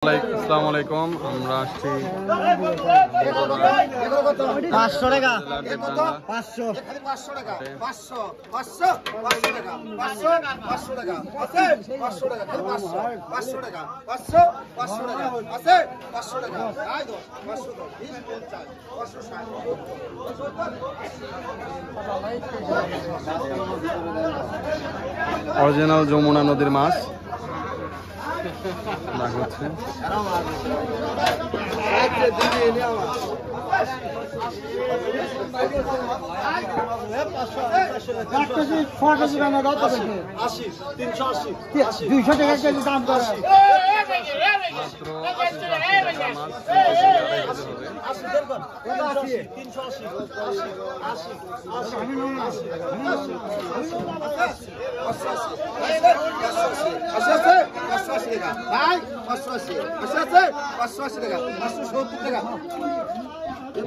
আসসালামু আলাইকুম আমরা আসছি 500 টাকা 500 টাকা 500 500 500 টাকা 500 500 টাকা আছে 500 টাকা 500 টাকা 500 500 টাকা আছে 500 টাকা আই দো 500 তো 20 50 560 অরিজিনাল যমুনা নদীর মাছ হচ্ছে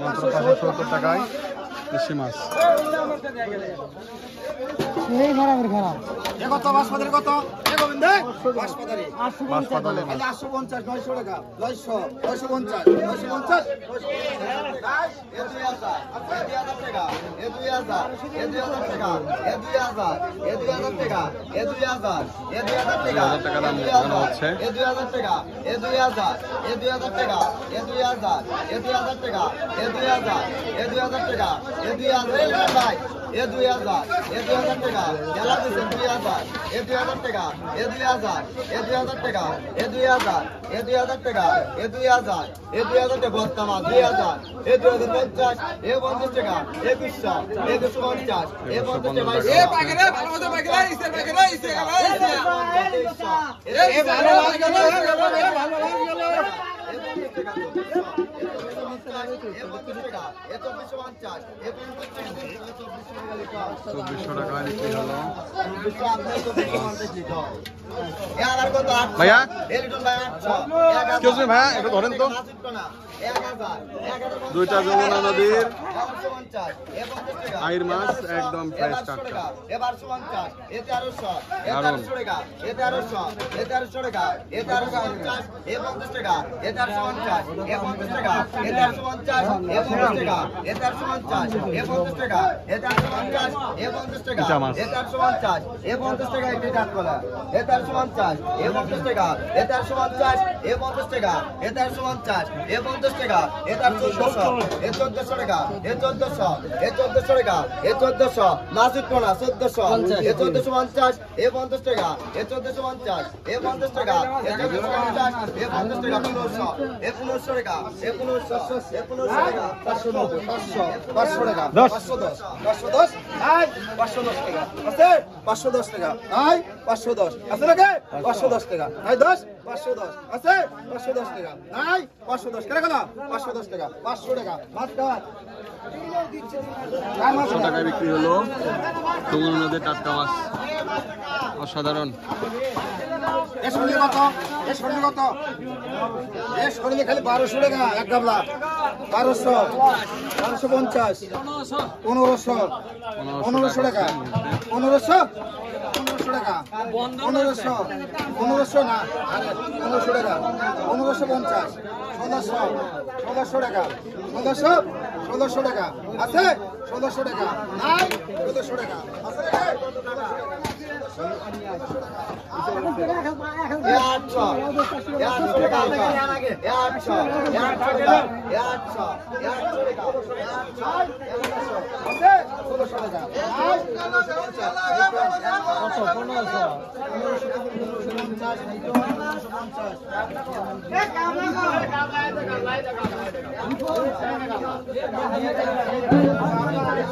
মাত্র 570 টাকায় দেশি মাছ। কত বাসপাতারি কত গোবিন্দ বাসপাতারি 850 900 টাকা 900 950 950 ভাইয়া ভাইয়া একটু ধরেন তো দুইটা যমুনা নদীর আইর মাছ একদম ফ্রেশ টাটকা নাসিক কোনা 1450 1450 50 টাকা 1450 50 টাকা 1450 50 টাকা 1500 টাকা 1500 টাকা 500 টাকা 510 510 আই 510 টাকা আছে 510 টাকা আই 510 আছে নাকি 510 টাকা আই 10 510 আছে 510 টাকা আই 510 টাকা না 510 টাকা 500 টাকা মাছ কাট 500 টাকায় বিক্রি হলো যমুনা নদীর টাটকা মাছ অসাধারণ। খালি 1200 টাকা এক গাবলা 1200 1250 1500 টাকা 1500 টাকা 1500 না 1500 টাকা 1550 1600 টাকা 1600 টাকা আছে 1600 টাকা নাই 1400 টাকা আছে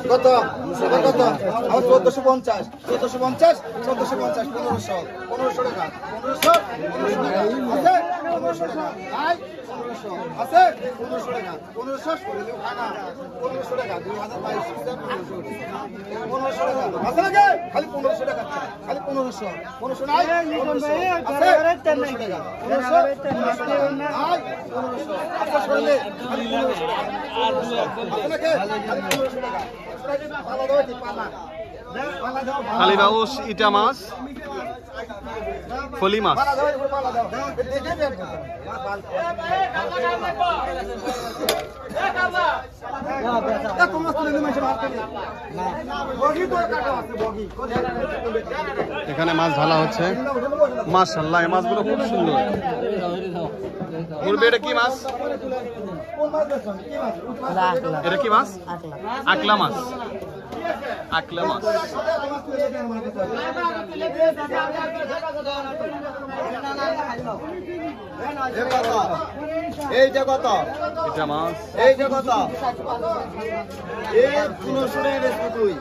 কত কত 1450 1450 1450 1500 টাকা 1500 টাকা আছে 1500 টাকা 1500 করে দিও খানা 1500 টাকা 2022 1500 টাকা আছে নাকি খালি 1500 টাকা খালি 1500 নাই 1500 আছে 1500 টাকা 1500 নাই 1500 আপনি শুনলে খালি 1500 টাকা আর আছে নাকি খালি 1500 টাকা পালা দাও পালা কালীবাউস ইটা মাছ ফলি মাছ এখানে মাছ ঢালা হচ্ছে মাশাআল্লাহ এই মাছগুলো খুব সুন্দর মুরবি এটা কি মাছ এটা কি মাছ আকলা মাছ আকলা মাছ এই যে কত এটা মাছ এই যে কত এই 1500 টাকা বেচবি তুই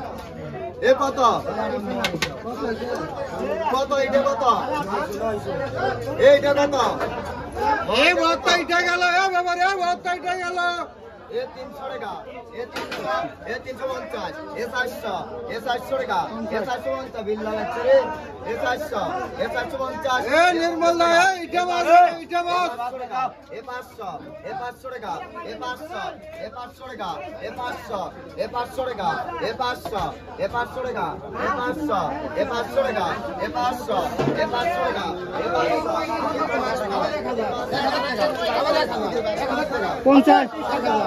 এ কত কত এইটা কত এইটা কত এই বস্তা ইটা গেল এ বাবা রে বস্তা ইটা গেল এ 300 টাকা এ 300 এ 350 এ 400 এ 400 টাকা এ 450 বিল লাগাচ্ছে রে এ 400 এ 450 এ নির্মল দা এ ইটা মাছ এ 500 এ 500 টাকা এ 500 এ 500 টাকা এ 500 এ 500 টাকা এ 500 এ 500 টাকা এ 500 এ 500 টাকা এ 500 এ 500 টাকা এ 500 50